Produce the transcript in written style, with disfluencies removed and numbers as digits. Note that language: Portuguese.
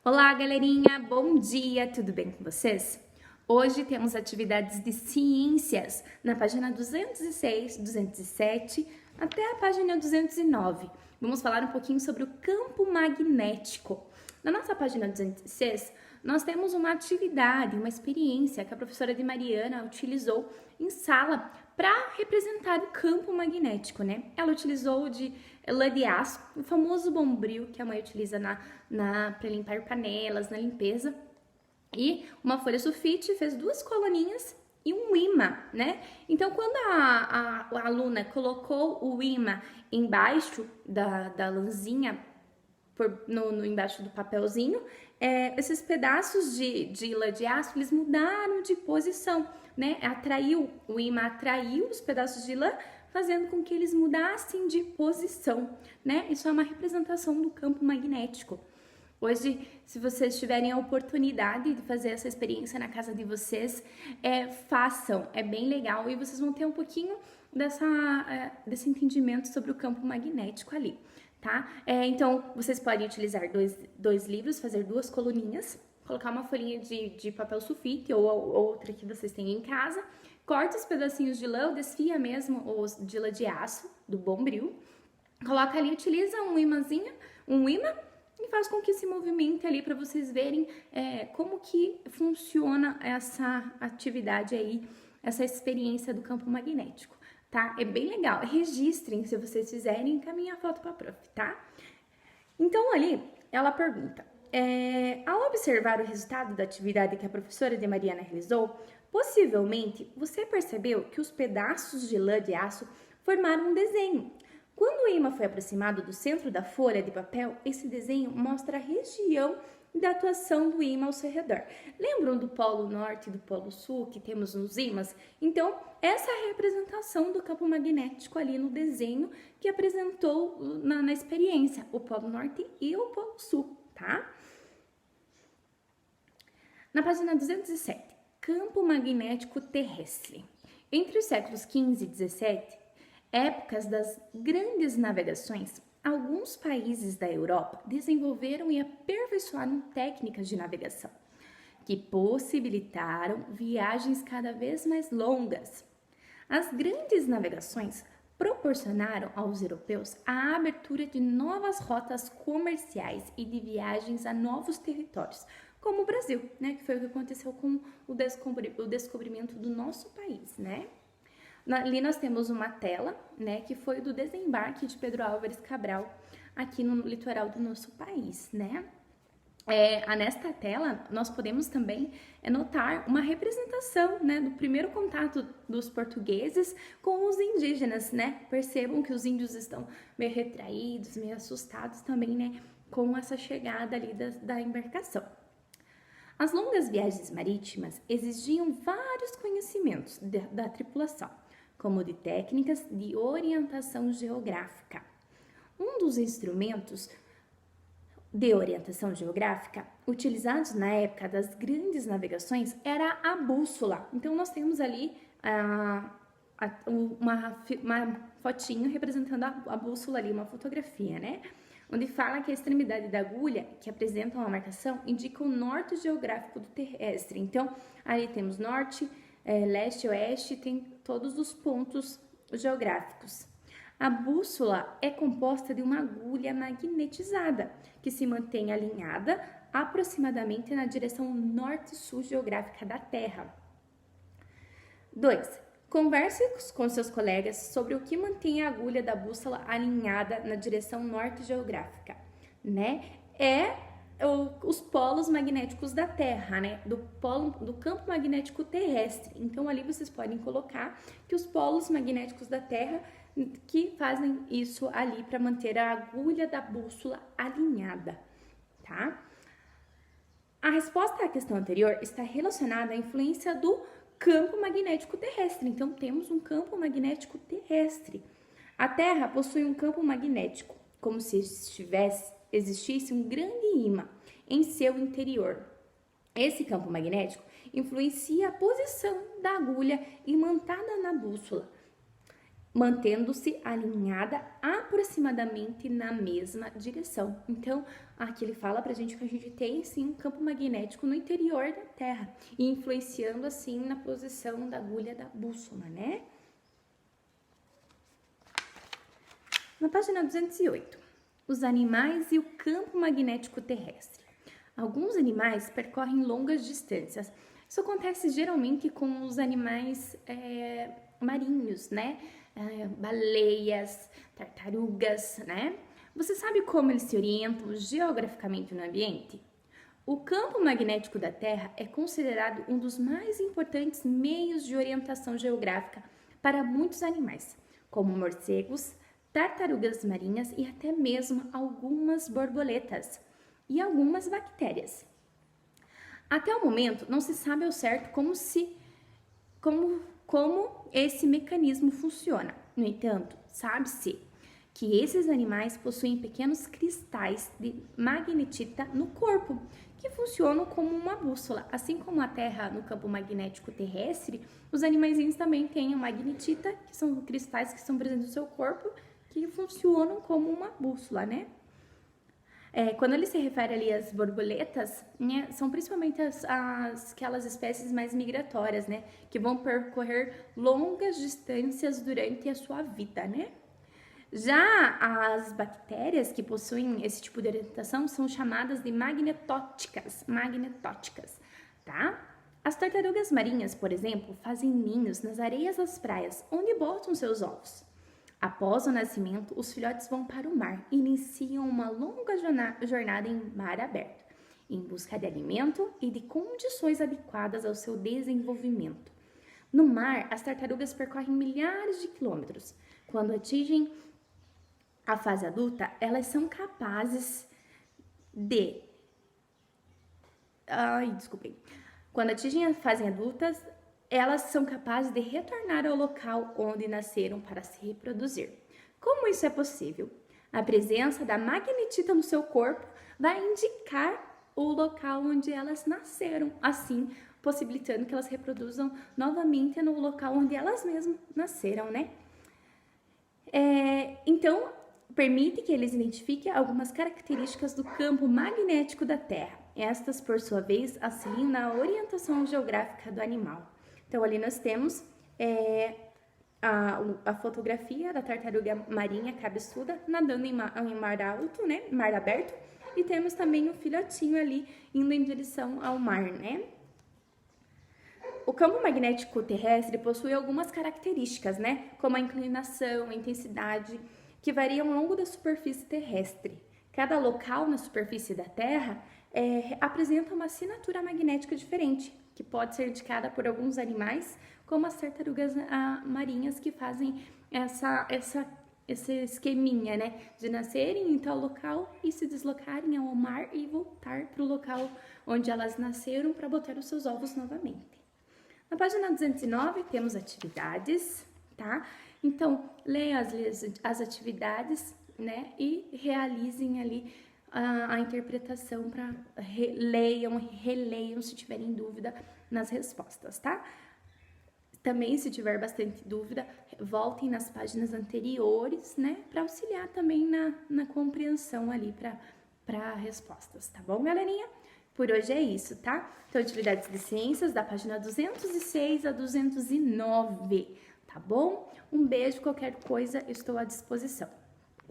Olá, galerinha! Bom dia! Tudo bem com vocês? Hoje temos atividades de ciências na página 206, 207 até a página 209. Vamos falar um pouquinho sobre o campo magnético. Na nossa página 206, nós temos uma atividade, uma experiência que a professora de Mariana utilizou em sala para representar o campo magnético, né? Ela utilizou de lã de aço, o famoso bombril que a mãe utiliza para limpar panelas, na limpeza, e uma folha sulfite, fez duas coluninhas e um imã, né? Então, quando a aluna colocou o imã embaixo da lãzinha, embaixo do papelzinho, esses pedaços de lã de aço, eles mudaram de posição, né? O imã atraiu os pedaços de lã, fazendo com que eles mudassem de posição, né? Isso é uma representação do campo magnético. Hoje, se vocês tiverem a oportunidade de fazer essa experiência na casa de vocês, façam, é bem legal e vocês vão ter um pouquinho desse entendimento sobre o campo magnético ali, tá? Então, vocês podem utilizar dois livros, fazer duas coluninhas, colocar uma folhinha de papel sulfite ou outra que vocês têm em casa, corta os pedacinhos de lã, ou desfia mesmo os de lã de aço, do bombril, coloca ali, utiliza um imã, e faz com que se movimente ali para vocês verem como que funciona essa atividade aí, essa experiência do campo magnético, tá? É bem legal. Registrem se vocês fizerem e encaminhem a foto para a prof, tá? Então, ali, ela pergunta, ao observar o resultado da atividade que a professora de Mariana realizou, possivelmente você percebeu que os pedaços de lã de aço formaram um desenho. Quando o imã foi aproximado do centro da folha de papel, esse desenho mostra a região da atuação do imã ao seu redor. Lembram do polo norte e do polo sul que temos nos ímãs? Então, essa é a representação do campo magnético ali no desenho que apresentou na experiência, o polo norte e o polo sul, tá? Na página 207, campo magnético terrestre. Entre os séculos XV e XVII, épocas das grandes navegações, alguns países da Europa desenvolveram e aperfeiçoaram técnicas de navegação que possibilitaram viagens cada vez mais longas. As grandes navegações proporcionaram aos europeus a abertura de novas rotas comerciais e de viagens a novos territórios, como o Brasil, né, que foi o que aconteceu com o descobrimento do nosso país, né? Ali nós temos uma tela, né, que foi do desembarque de Pedro Álvares Cabral aqui no litoral do nosso país, né? Nesta tela, nós podemos também notar uma representação, né, do primeiro contato dos portugueses com os indígenas, né? Percebam que os índios estão meio retraídos, meio assustados também, né, com essa chegada ali da embarcação. As longas viagens marítimas exigiam vários conhecimentos da tripulação, como de técnicas de orientação geográfica. Um dos instrumentos de orientação geográfica utilizados na época das grandes navegações era a bússola. Então, nós temos ali uma fotinho representando a bússola ali, uma fotografia, né? Onde fala que a extremidade da agulha, que apresenta uma marcação, indica o norte geográfico do terrestre. Então, ali temos norte, leste, oeste, tem todos os pontos geográficos. A bússola é composta de uma agulha magnetizada, que se mantém alinhada aproximadamente na direção norte-sul geográfica da Terra. 2. Converse com seus colegas sobre o que mantém a agulha da bússola alinhada na direção norte geográfica, né? Os polos magnéticos da Terra, né? Do campo magnético terrestre. Então, ali vocês podem colocar que os polos magnéticos da Terra que fazem isso ali para manter a agulha da bússola alinhada, tá? A resposta à questão anterior está relacionada à influência do campo magnético terrestre. Então, temos um campo magnético terrestre. A Terra possui um campo magnético, como se existisse um grande imã em seu interior. Esse campo magnético influencia a posição da agulha imantada na bússola, mantendo-se alinhada aproximadamente na mesma direção. Então, aqui ele fala pra gente que a gente tem sim um campo magnético no interior da Terra, e influenciando assim na posição da agulha da bússola, né? Na página 208, os animais e o campo magnético terrestre. Alguns animais percorrem longas distâncias. Isso acontece geralmente com os animais marinhos, né? Baleias, tartarugas, né? Você sabe como eles se orientam geograficamente no ambiente? O campo magnético da Terra é considerado um dos mais importantes meios de orientação geográfica para muitos animais, como morcegos, tartarugas marinhas e até mesmo algumas borboletas e algumas bactérias. Até o momento, não se sabe ao certo como esse mecanismo funciona. No entanto, sabe-se que esses animais possuem pequenos cristais de magnetita no corpo, que funcionam como uma bússola. Assim como a Terra no campo magnético terrestre, os animaizinhos também têm a magnetita, que são cristais que estão presentes no seu corpo, que funcionam como uma bússola, né? Quando ele se refere ali às borboletas, né, são principalmente aquelas espécies mais migratórias, né, que vão percorrer longas distâncias durante a sua vida, né? Já as bactérias que possuem esse tipo de orientação são chamadas de magnetóticas, tá? As tartarugas marinhas, por exemplo, fazem ninhos nas areias das praias, onde botam seus ovos. Após o nascimento, os filhotes vão para o mar e iniciam uma longa jornada em mar aberto, em busca de alimento e de condições adequadas ao seu desenvolvimento. No mar, as tartarugas percorrem milhares de quilômetros. Quando atingem a fase adulta, elas são capazes de... Quando atingem a fase adulta, elas são capazes de retornar ao local onde nasceram para se reproduzir. Como isso é possível? A presença da magnetita no seu corpo vai indicar o local onde elas nasceram, assim possibilitando que elas reproduzam novamente no local onde elas mesmas nasceram, né? Então, permite que eles identifiquem algumas características do campo magnético da Terra. Estas, por sua vez, auxiliam na orientação geográfica do animal. Então, ali nós temos a fotografia da tartaruga marinha cabeçuda nadando em mar alto, né? Mar aberto. E temos também o filhotinho ali indo em direção ao mar, né? O campo magnético terrestre possui algumas características, né? Como a inclinação, a intensidade, que variam ao longo da superfície terrestre. Cada local na superfície da Terra apresenta uma assinatura magnética diferente, que pode ser indicada por alguns animais, como as tartarugas marinhas, que fazem esse esqueminha, né? De nascerem em tal local e se deslocarem ao mar e voltar para o local onde elas nasceram para botar os seus ovos novamente. Na página 209 temos atividades, tá? Então, leiam as atividades, né? E realizem ali a interpretação para releiam se tiverem dúvida nas respostas, tá? Também, se tiver bastante dúvida, voltem nas páginas anteriores, né? Para auxiliar também na compreensão ali para respostas, tá bom, galerinha? Por hoje é isso, tá? Então, atividades de ciências da página 206 a 209, tá bom? Um beijo, qualquer coisa, estou à disposição.